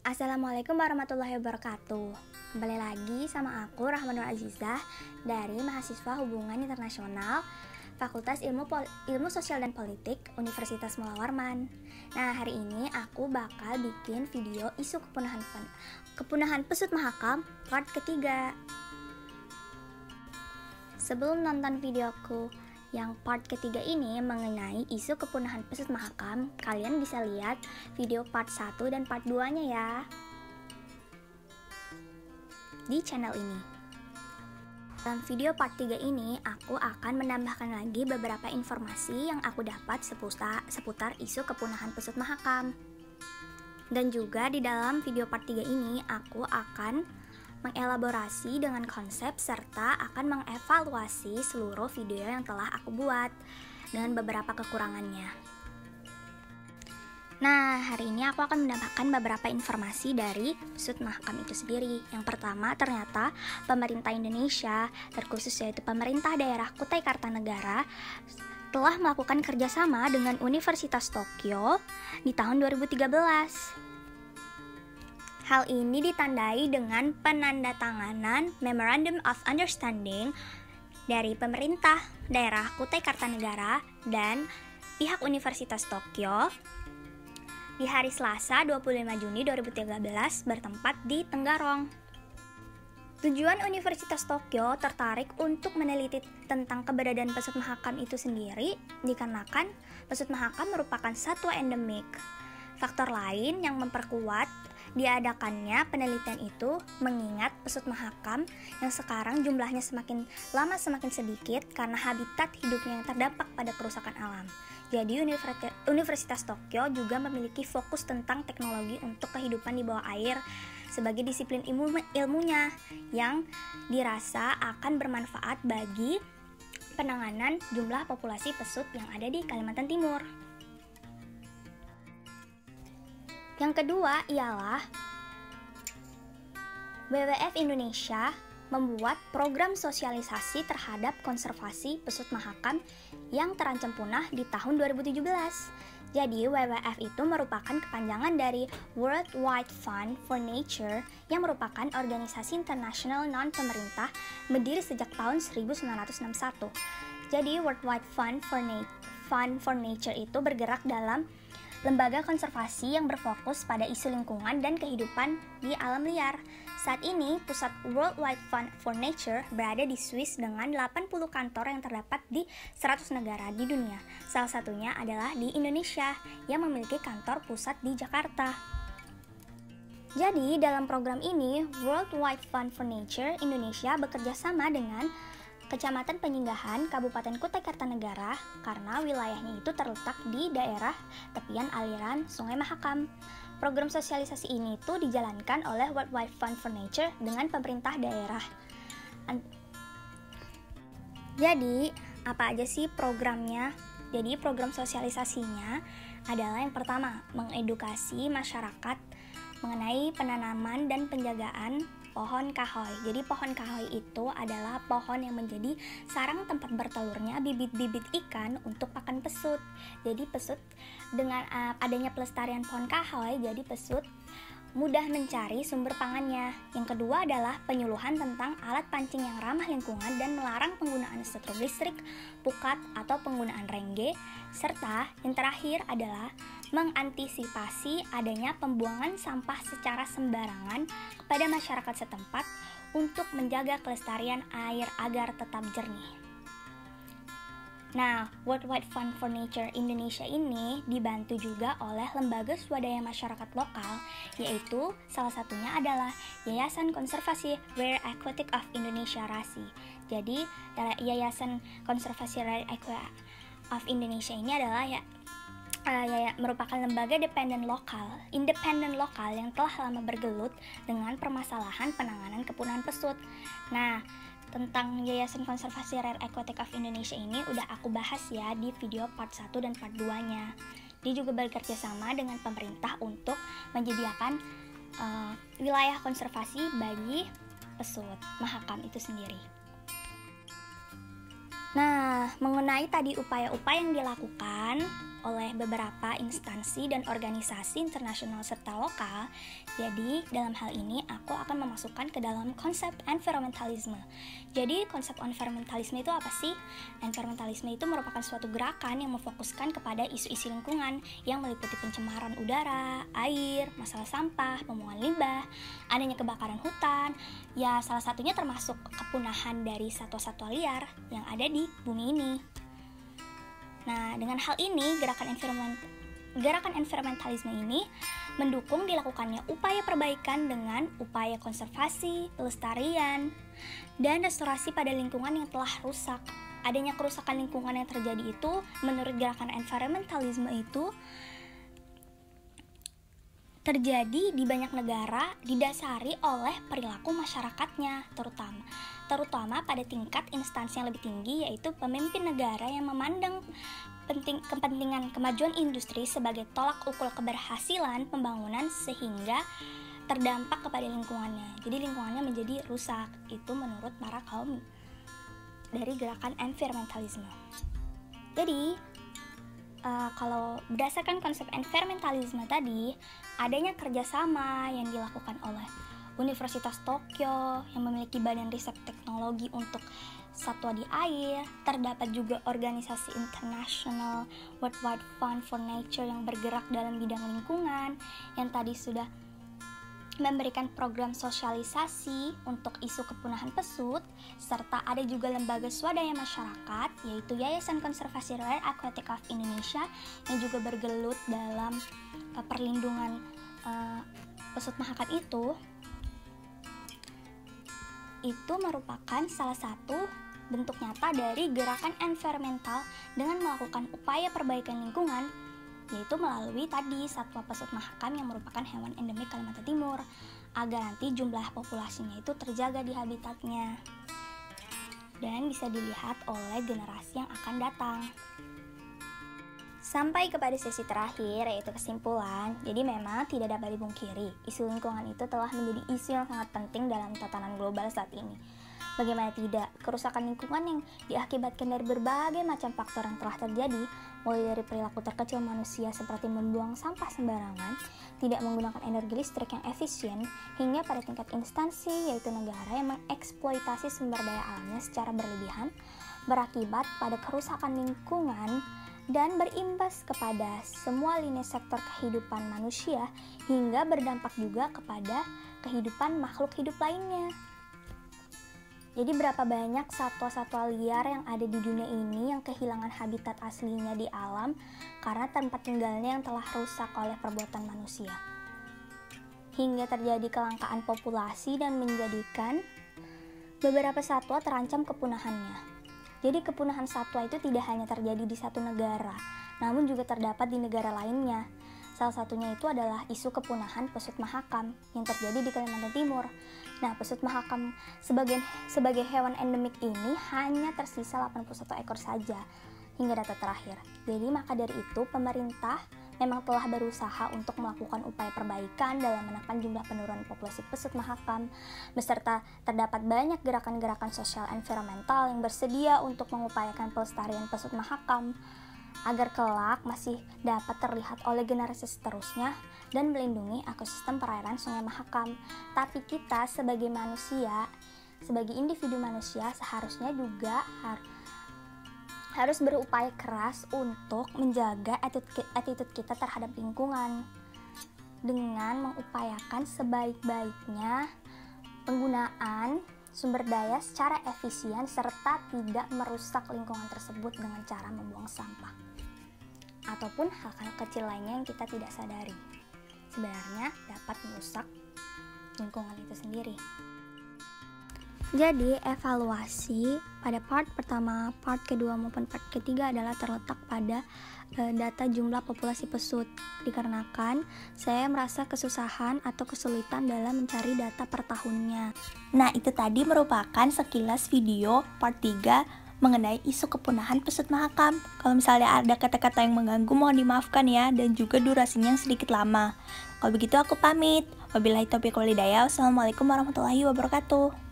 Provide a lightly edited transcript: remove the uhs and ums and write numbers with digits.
Assalamualaikum warahmatullahi wabarakatuh. Kembali lagi sama aku Rahmanur Azizah dari mahasiswa Hubungan Internasional Fakultas Ilmu Sosial dan Politik Universitas Mula Warman. Nah, hari ini aku bakal bikin video isu kepunahan pesut Mahakam part ketiga. Sebelum nonton videoku yang part ketiga ini mengenai isu kepunahan pesut Mahakam, kalian bisa lihat video part 1 dan part 2-nya ya di channel ini. Dalam video part 3 ini, aku akan menambahkan lagi beberapa informasi yang aku dapat seputar isu kepunahan pesut Mahakam. Dan juga di dalam video part 3 ini, aku akan mengelaborasi dengan konsep serta akan mengevaluasi seluruh video yang telah aku buat dengan beberapa kekurangannya. Nah, hari ini aku akan menambahkan beberapa informasi dari pesut Mahakam itu sendiri. Yang pertama, ternyata pemerintah Indonesia, terkhusus yaitu pemerintah daerah Kutai Kartanegara, telah melakukan kerjasama dengan Universitas Tokyo di tahun 2013. Hal ini ditandai dengan penandatanganan Memorandum of Understanding dari pemerintah daerah Kutai Kartanegara dan pihak Universitas Tokyo di hari Selasa 25 Juni 2013 bertempat di Tenggarong. Tujuan Universitas Tokyo tertarik untuk meneliti tentang keberadaan pesut Mahakam itu sendiri dikarenakan pesut Mahakam merupakan satwa endemik. Faktor lain yang memperkuat diadakannya penelitian itu mengingat pesut Mahakam yang sekarang jumlahnya semakin lama semakin sedikit karena habitat hidupnya yang terdampak pada kerusakan alam. Jadi Universitas Tokyo juga memiliki fokus tentang teknologi untuk kehidupan di bawah air sebagai disiplin ilmunya yang dirasa akan bermanfaat bagi penanganan jumlah populasi pesut yang ada di Kalimantan Timur. Yang kedua ialah WWF Indonesia membuat program sosialisasi terhadap konservasi pesut Mahakam yang terancam punah di tahun 2017. Jadi WWF itu merupakan kepanjangan dari World Wide Fund for Nature yang merupakan organisasi internasional non-pemerintah berdiri sejak tahun 1961. Jadi World Wide Fund for Nature itu bergerak dalam lembaga konservasi yang berfokus pada isu lingkungan dan kehidupan di alam liar. Saat ini, pusat World Wide Fund for Nature berada di Swiss dengan 80 kantor yang terdapat di 100 negara di dunia. Salah satunya adalah di Indonesia yang memiliki kantor pusat di Jakarta. Jadi, dalam program ini, World Wide Fund for Nature Indonesia bekerja sama dengan Kecamatan Penyinggahan, Kabupaten Kutai Kartanegara, karena wilayahnya itu terletak di daerah tepian aliran Sungai Mahakam. Program sosialisasi ini tuh dijalankan oleh World Wide Fund for Nature dengan pemerintah daerah. Jadi, apa aja sih programnya? Jadi, program sosialisasinya adalah yang pertama, mengedukasi masyarakat mengenai penanaman dan penjagaan pohon kahoy. Jadi pohon kahoy itu adalah pohon yang menjadi sarang tempat bertelurnya bibit-bibit ikan untuk pakan pesut. Jadi pesut dengan adanya pelestarian pohon kahoy, jadi pesut mudah mencari sumber pangannya. Yang kedua adalah penyuluhan tentang alat pancing yang ramah lingkungan dan melarang penggunaan strobe listrik, pukat, atau penggunaan rengge. Serta yang terakhir adalah mengantisipasi adanya pembuangan sampah secara sembarangan kepada masyarakat setempat untuk menjaga kelestarian air agar tetap jernih. Nah, World Wide Fund for Nature Indonesia ini dibantu juga oleh lembaga swadaya masyarakat lokal, yaitu salah satunya adalah Yayasan Konservasi Rare Aquatic of Indonesia RASI. Jadi, Yayasan Konservasi Rare Aquatic of Indonesia ini adalah merupakan lembaga independen lokal yang telah lama bergelut dengan permasalahan penanganan kepunahan pesut. Nah, tentang Yayasan Konservasi Rare Aquatic of Indonesia ini udah aku bahas ya di video part 1 dan part 2-nya. Dia juga bekerja sama dengan pemerintah untuk menyediakan wilayah konservasi bagi pesut Mahakam itu sendiri. Nah, mengenai tadi upaya-upaya yang dilakukan oleh beberapa instansi dan organisasi internasional serta lokal. Jadi, dalam hal ini aku akan memasukkan ke dalam konsep environmentalisme. Jadi, konsep environmentalisme itu apa sih? Environmentalisme itu merupakan suatu gerakan yang memfokuskan kepada isu-isu lingkungan yang meliputi pencemaran udara, air, masalah sampah, pembuangan limbah, adanya kebakaran hutan, ya salah satunya termasuk kepunahan dari satwa-satwa liar yang ada di bumi ini. Nah, dengan hal ini, gerakan environmentalisme ini mendukung dilakukannya upaya perbaikan dengan upaya konservasi, pelestarian, dan restorasi pada lingkungan yang telah rusak. Adanya kerusakan lingkungan yang terjadi itu, menurut gerakan environmentalisme itu, terjadi di banyak negara didasari oleh perilaku masyarakatnya, terutama pada tingkat instansi yang lebih tinggi, yaitu pemimpin negara yang memandang kepentingan kemajuan industri sebagai tolak ukur keberhasilan pembangunan sehingga terdampak kepada lingkungannya. Jadi lingkungannya menjadi rusak. Itu menurut para kaum dari gerakan environmentalisme. Jadi kalau berdasarkan konsep environmentalisme tadi, adanya kerjasama yang dilakukan oleh Universitas Tokyo yang memiliki badan riset teknologi untuk satwa di air. Terdapat juga organisasi internasional World Wide Fund for Nature yang bergerak dalam bidang lingkungan, yang tadi sudah memberikan program sosialisasi untuk isu kepunahan pesut, serta ada juga lembaga swadaya masyarakat, yaitu Yayasan Konservasi Rare Aquatic of Indonesia yang juga bergelut dalam perlindungan pesut mahakam itu merupakan salah satu bentuk nyata dari gerakan environmental dengan melakukan upaya perbaikan lingkungan, yaitu melalui tadi satwa pesut mahakam yang merupakan hewan endemik Kalimantan Timur, agar nanti jumlah populasinya itu terjaga di habitatnya dan bisa dilihat oleh generasi yang akan datang. Sampai kepada sesi terakhir, yaitu kesimpulan. Jadi memang tidak dapat dipungkiri, isu lingkungan itu telah menjadi isu yang sangat penting dalam tatanan global saat ini. Bagaimana tidak, kerusakan lingkungan yang diakibatkan dari berbagai macam faktor yang telah terjadi, mulai dari perilaku terkecil manusia seperti membuang sampah sembarangan, tidak menggunakan energi listrik yang efisien, hingga pada tingkat instansi, yaitu negara yang mengeksploitasi sumber daya alamnya secara berlebihan, berakibat pada kerusakan lingkungan dan berimbas kepada semua lini sektor kehidupan manusia, hingga berdampak juga kepada kehidupan makhluk hidup lainnya. Jadi berapa banyak satwa-satwa liar yang ada di dunia ini yang kehilangan habitat aslinya di alam karena tempat tinggalnya yang telah rusak oleh perbuatan manusia, hingga terjadi kelangkaan populasi dan menjadikan beberapa satwa terancam kepunahannya. Jadi kepunahan satwa itu tidak hanya terjadi di satu negara, namun juga terdapat di negara lainnya. Salah satunya itu adalah isu kepunahan pesut mahakam yang terjadi di Kalimantan Timur. Nah, pesut mahakam sebagai hewan endemik ini hanya tersisa 81 ekor saja hingga data terakhir. Jadi maka dari itu pemerintah memang telah berusaha untuk melakukan upaya perbaikan dalam menekan jumlah penurunan populasi pesut mahakam, beserta terdapat banyak gerakan-gerakan sosial environmental yang bersedia untuk mengupayakan pelestarian pesut mahakam agar kelak masih dapat terlihat oleh generasi seterusnya dan melindungi ekosistem perairan Sungai Mahakam. Tapi kita sebagai manusia, sebagai individu manusia seharusnya juga harus berupaya keras untuk menjaga attitude kita terhadap lingkungan dengan mengupayakan sebaik-baiknya penggunaan sumber daya secara efisien serta tidak merusak lingkungan tersebut dengan cara membuang sampah ataupun hal-hal kecil lainnya yang kita tidak sadari sebenarnya dapat merusak lingkungan itu sendiri. Jadi evaluasi pada part pertama, part kedua maupun part ketiga adalah terletak pada data jumlah populasi pesut, dikarenakan saya merasa kesusahan atau kesulitan dalam mencari data per tahunnya. Nah, itu tadi merupakan sekilas video part 3 mengenai isu kepunahan pesut mahakam. Kalau misalnya ada kata-kata yang mengganggu mohon dimaafkan ya, dan juga durasinya yang sedikit lama. Kalau begitu aku pamit. Wabillahi taufiq wal hidayah. Wassalamualaikum warahmatullahi wabarakatuh.